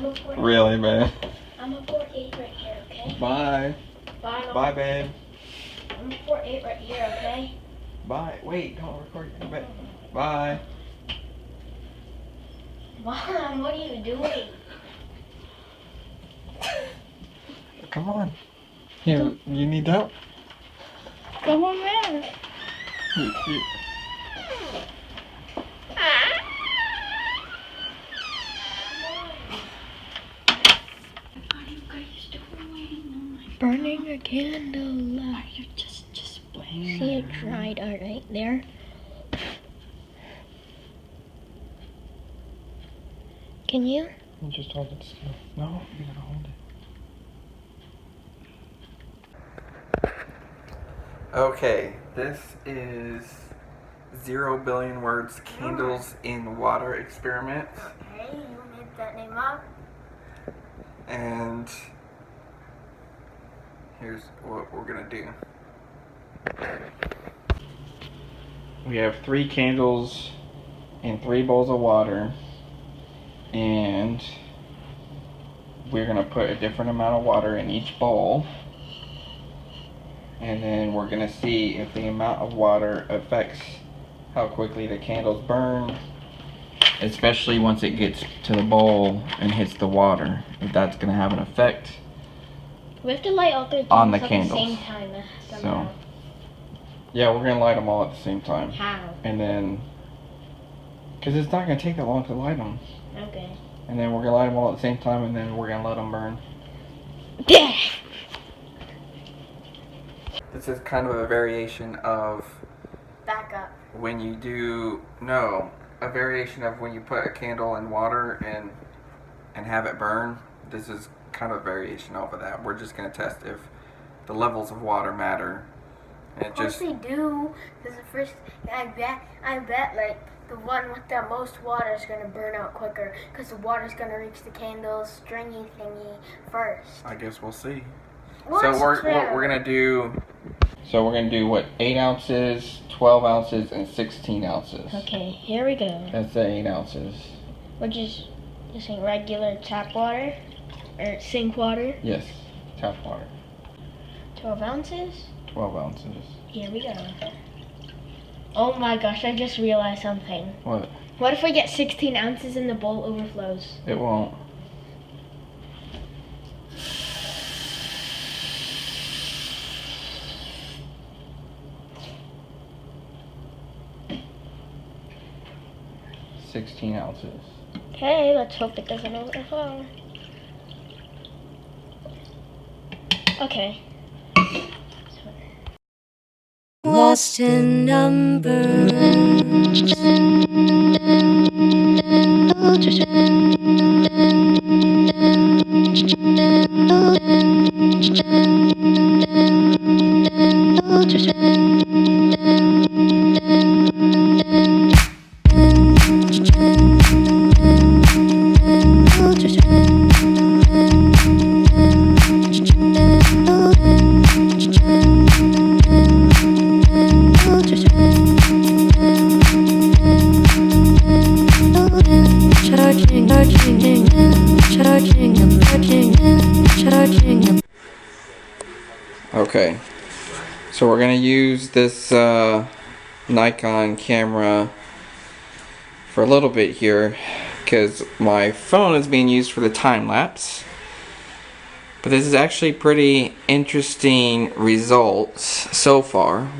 I'm a 48. Really, man? I'm a 48 right here, okay? Bye. Bye, Mom. Bye, babe. I'm a 48 right here, okay? Bye. Wait, don't record your bed. Bye. Mom, what are you doing? Come on. Here, you need help? Come on, man. You- Burning a candle. You're just playing. See it dried out right there. Can you? You just hold it still. No, you gotta hold it. Okay, this is 0Billionwerd's Candles in Water Experiment. Okay, you made that name up. And here's what we're gonna do. We have 3 candles and 3 bowls of water, and we're gonna put a different amount of water in each bowl, and then we're gonna see if the amount of water affects how quickly the candles burn, especially once it gets to the bowl and hits the water. If that's gonna have an effect We have to light all 3 on the candles at the candles. same time. So, yeah, we're gonna light them all at the same time. How? And then, because it's not gonna take that long to light them. Okay. And then we're gonna light them all at the same time, and then we're gonna let them burn. This is kind of a variation of Back up. when you do, no, a variation of when you put a candle in water and have it burn. This is kind of a variation over that. We're just gonna test if the levels of water matter. And Of course they do. Because the first, I bet like the one with the most water is gonna burn out quicker. Because the water's gonna reach the candle stringy thingy first. I guess we'll see. Well, So it's we're true. what we're gonna do. So we're gonna do what? 8 ounces, 12 ounces, and 16 ounces. Okay, here we go. That's the 8 ounces. Which is just saying regular tap water or sink water. Yes, tap water. 12 ounces. 12 ounces. Here we go. Oh my gosh, I just realized something. What? What if we get 16 ounces and the bowl overflows? It won't. $16 ounces. Okay, let's hope it doesn't overflow. Okay. Lost in numbers. Okay, so we're gonna use this Nikon camera for a little bit here because my phone is being used for the time lapse. But this is actually pretty interesting results so far.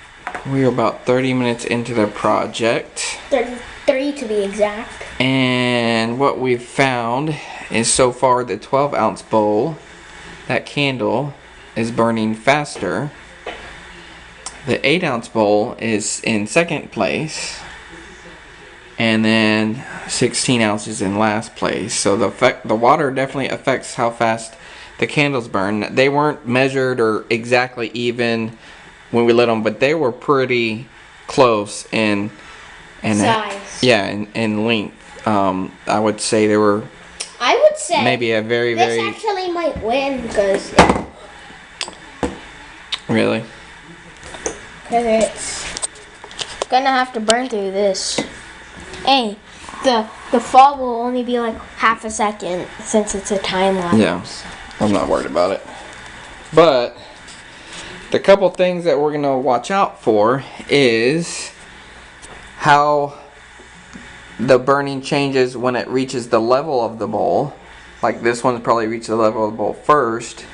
We are about 30 minutes into the project. 33 to be exact. And what we've found is so far the 12-ounce bowl, that candle, is burning faster. The 8-ounce bowl is in second place. And then 16 ounces in last place. So the water definitely affects how fast the candles burn. They weren't measured or exactly even when we lit them, but they were pretty close in Size. Yeah, in length. I would say they were. I would say maybe a very this actually might win because really. Because it's gonna have to burn through this. Hey, the fall will only be like half a second since it's a time lapse. Yeah, I'm not worried about it. But the couple things that we're gonna watch out for is how the burning changes when it reaches the level of the bowl. Like this one's probably reached the level of the bowl first.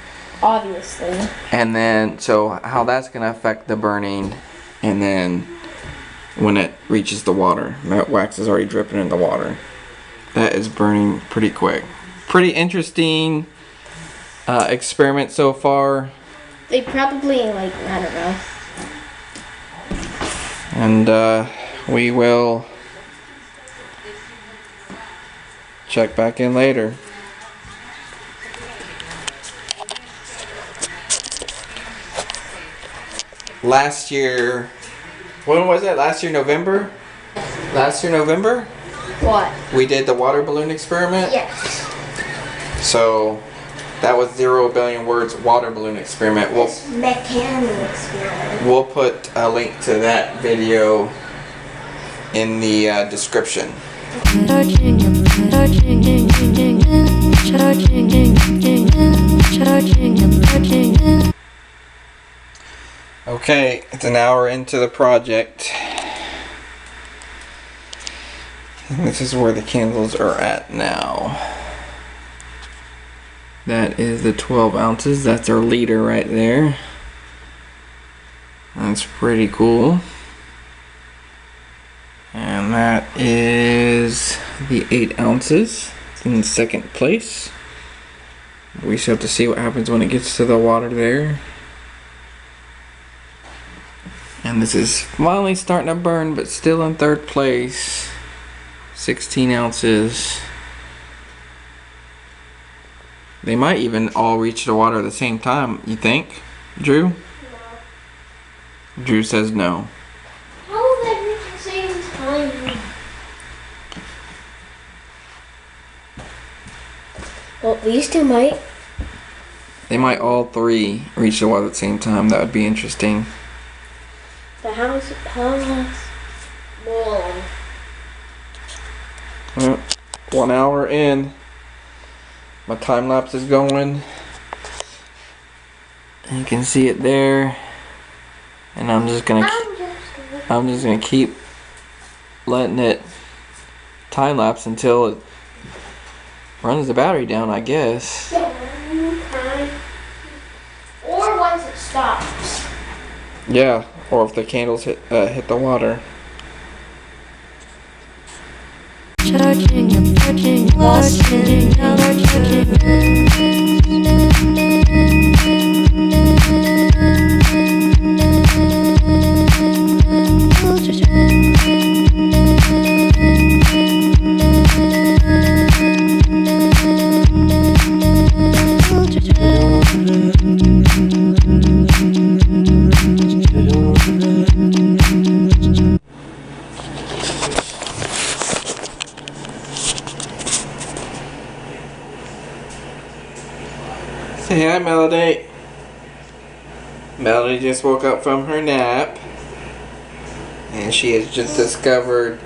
Obviously. And then, so how that's gonna affect the burning, and then when it reaches the water. That wax is already dripping in the water. That is burning pretty quick. Pretty interesting experiment so far. They probably, like, I don't know. And we will check back in later. Last year, when was it? Last year November? Last year November? What? We did the water balloon experiment. Yes. So that was 0Billionwerd's water balloon experiment. Mechanical experiment. We'll put a link to that video in the description. Okay, it's an hour into the project. And this is where the candles are at now. That is the 12 ounces. That's our liter right there. That's pretty cool. And that is the 8 ounces. It's in second place. We still have to see what happens when it gets to the water there. And this is finally starting to burn, but still in third place. 16 ounces. They might even all reach the water at the same time, you think? Drew? No. Drew says no. How will they reach the same time? Well, these two might. They might all three reach the water at the same time. That would be interesting. But how much? More. Well, 1 hour in. My time lapse is going. You can see it there. And I'm just gonna keep letting it time lapse until it runs the battery down, I guess. Okay. Or once it stops. Yeah, or if the candles hit the water. Lost in Say hi, Melody. Melody just woke up from her nap. And she has just discovered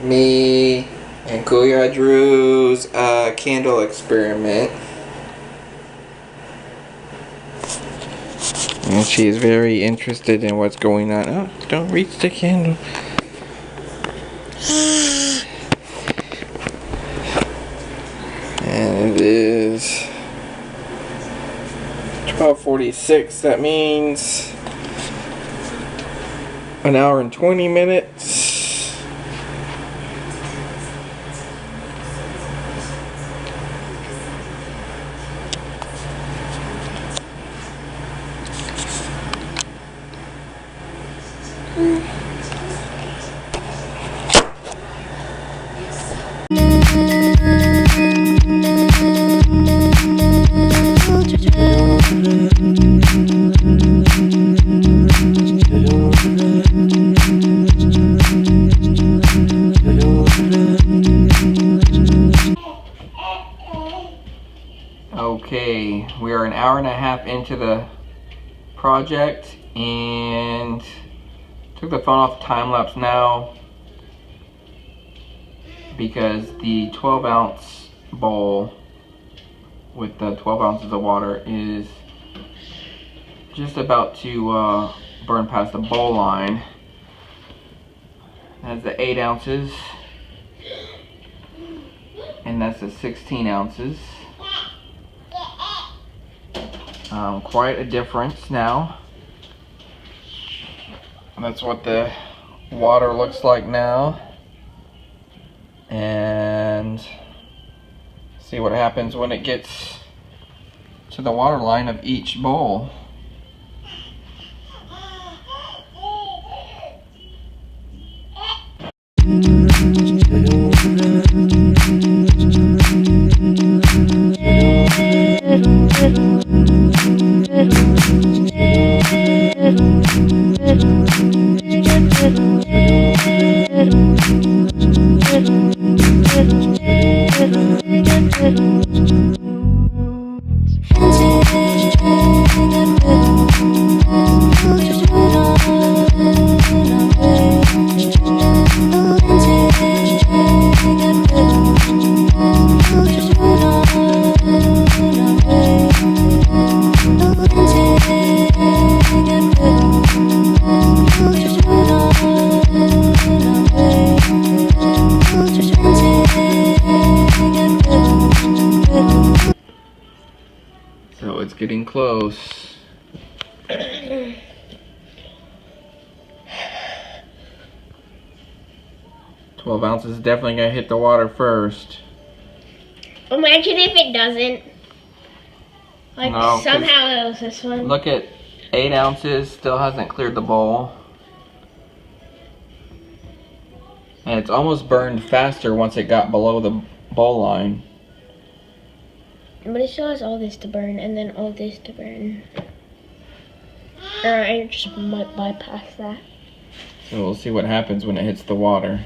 me and Kuya Drew's candle experiment. And she is very interested in what's going on. Oh, don't reach the candle. And it is 12:46. That means an hour and 20 minutes. Okay, we are an hour and a half into the project and took the phone off time lapse now. because the 12-ounce bowl with the 12 ounces of water is just about to burn past the bowl line. That's the 8 ounces, and that's the 16 ounces. Quite a difference now. That's what the water looks like now. And see what happens when it gets to the water line of each bowl. So it's getting close. 12 ounces is definitely gonna hit the water first. Imagine if it doesn't. Like, No, somehow it was this one. Look at 8 ounces, still hasn't cleared the bowl. And it's almost burned faster once it got below the bowl line. But it still has all this to burn and then all this to burn. Or I just might bypass that. So we'll see what happens when it hits the water.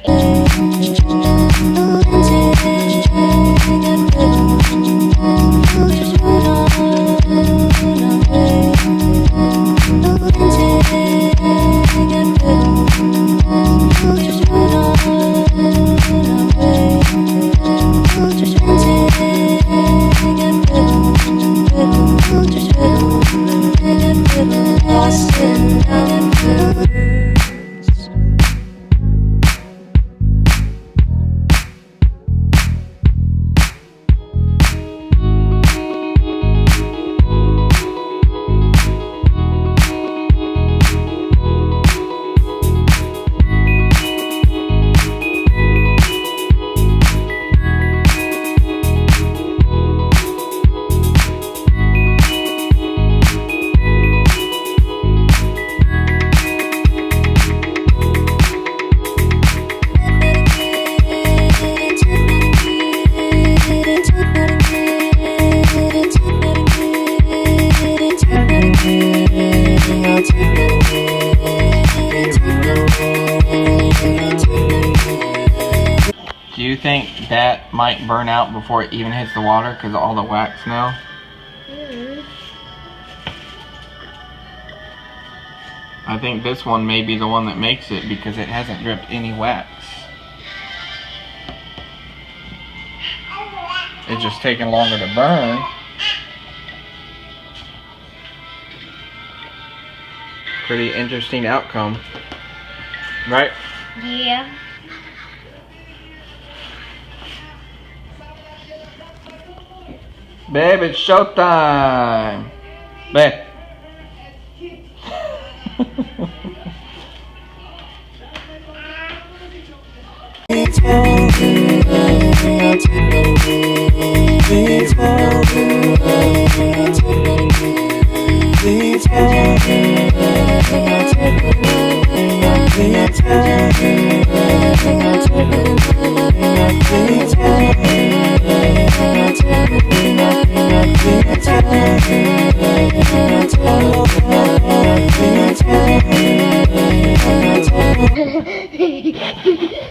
Do you think that might burn out before it even hits the water because of all the wax now? I think this one may be the one that makes it because it hasn't dripped any wax. It's just taking longer to burn. Pretty interesting outcome, right? Yeah. Babe, it's showtime. Babe.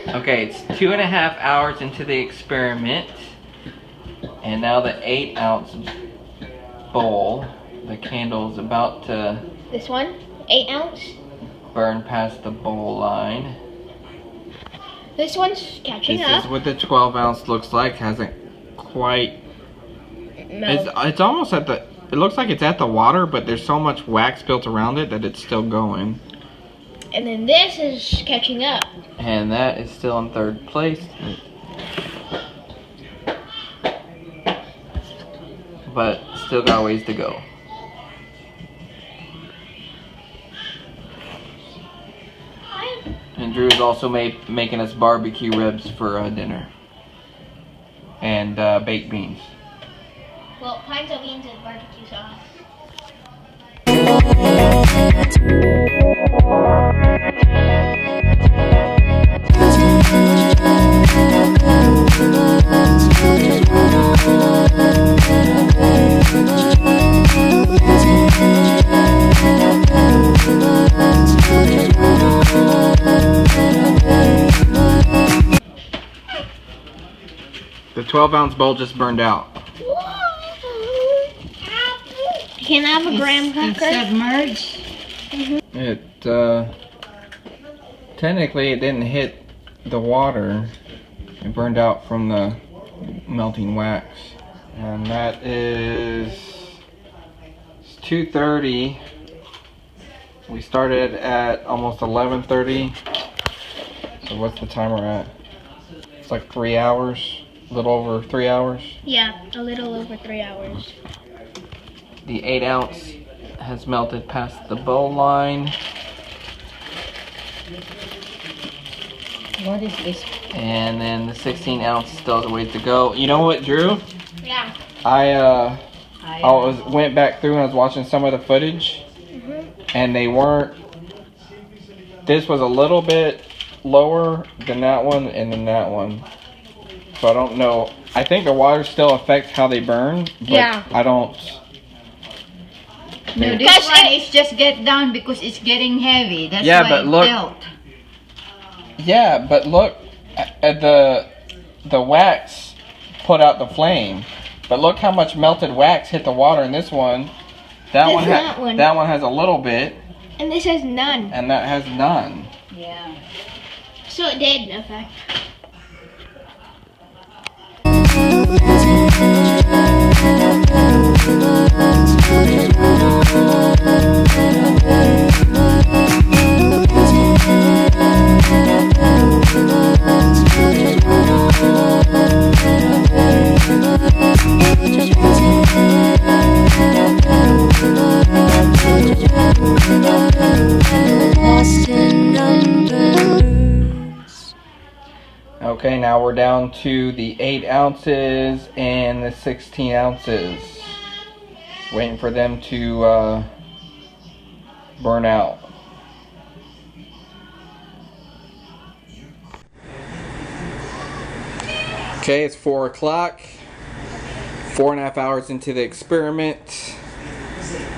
Okay, it's 2.5 hours into the experiment, and now the 8-ounce bowl, the candle is about to This one? 8 ounce? burn past the bowl line. This one's catching This up. is what the 12 ounce looks like. Hasn't quite. It's almost at the. It looks like it's at the water, but there's so much wax built around it that it's still going. And then this is catching up. And that is still in third place. But still got a ways to go. And Drew's also making us barbecue ribs for dinner. And baked beans. Well, pinto beans and barbecue sauce. The 12 ounce bowl just burned out. Can I have a graham cracker? It's submerged. It technically it didn't hit the water. It burned out from the melting wax. And that is 2:30. We started at almost 11:30. So what's the time we're at? It's like 3 hours, a little over 3 hours. Yeah, a little over 3 hours. The 8 ounce has melted past the bowl line. What is this? And then the 16 ounce still has a ways to go. You know what, Drew? Yeah. I went back through and I was watching some of the footage, and they weren't. This was a little bit lower than that one and then that one. So I don't know. I think the water still affects how they burn, but Yeah. I don't. No, this one is just get down because it's getting heavy. That's Yeah, why but it look- felt. Yeah, but look at the wax put out the flame. But look how much melted wax hit the water in this one. That one has a little bit, And this has none. and that has none. Yeah. So it did affect. Lost in numbers. Okay, now we're down to the 8 ounces and the 16 ounces. Waiting for them to burn out. Okay, it's 4 o'clock. 4.5 hours into the experiment.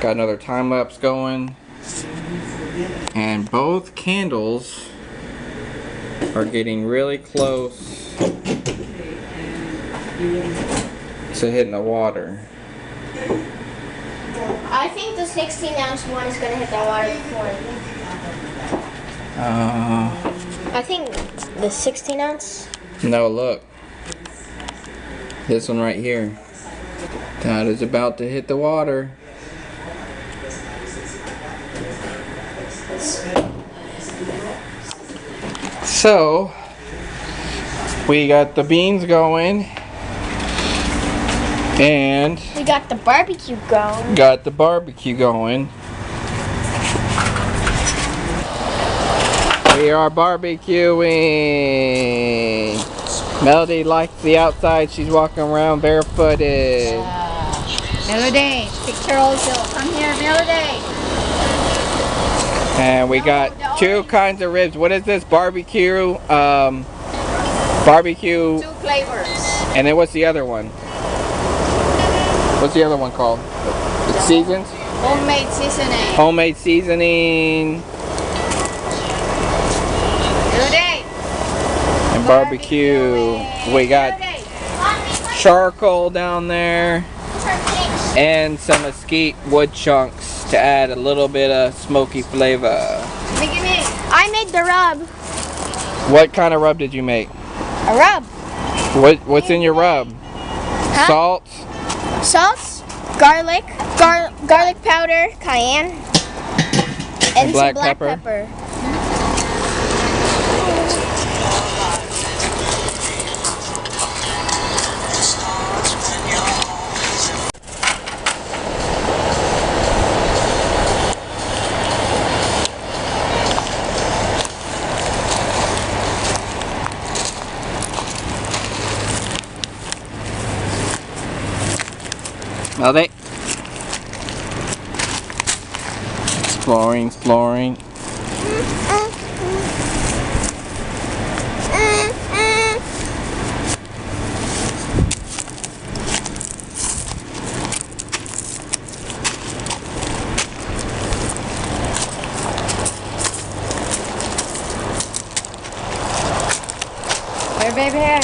Got another time lapse going. And both candles are getting really close to hitting the water. I think the 16 ounce one is going to hit the water before. I think the 16 ounce? No, look. This one right here. That is about to hit the water. So, we got the beans going. And We got the barbecue going. got the barbecue going. We are barbecuing. Melody likes the outside. She's walking around barefooted. Melody, picture also. Come here, Melody. And we got 2 kinds of ribs. What is this? Barbecue. Barbecue. 2 flavors. And then what's the other one? What's the other one called? It's seasons? Homemade seasoning. Homemade seasoning. Melody. And barbecue. We got charcoal down there. And some mesquite wood chunks to add a little bit of smoky flavor. Give me. I made the rub. What kind of rub did you make? A rub. What's in your rub? Huh? Salt? Salt, garlic, garlic powder, cayenne, and black some black pepper. pepper. Smell it. Exploring. Here, baby, here.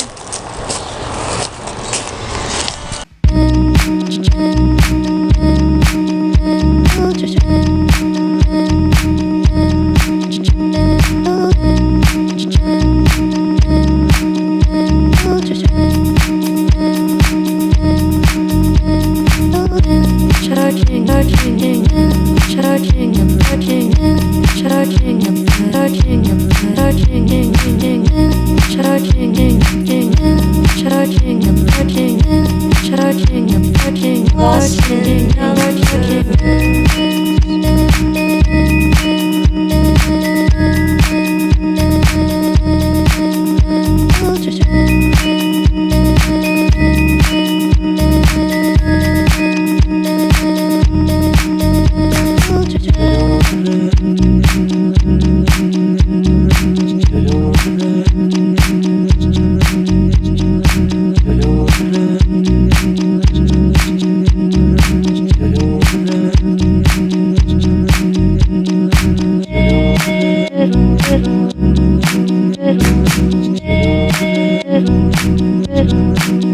Little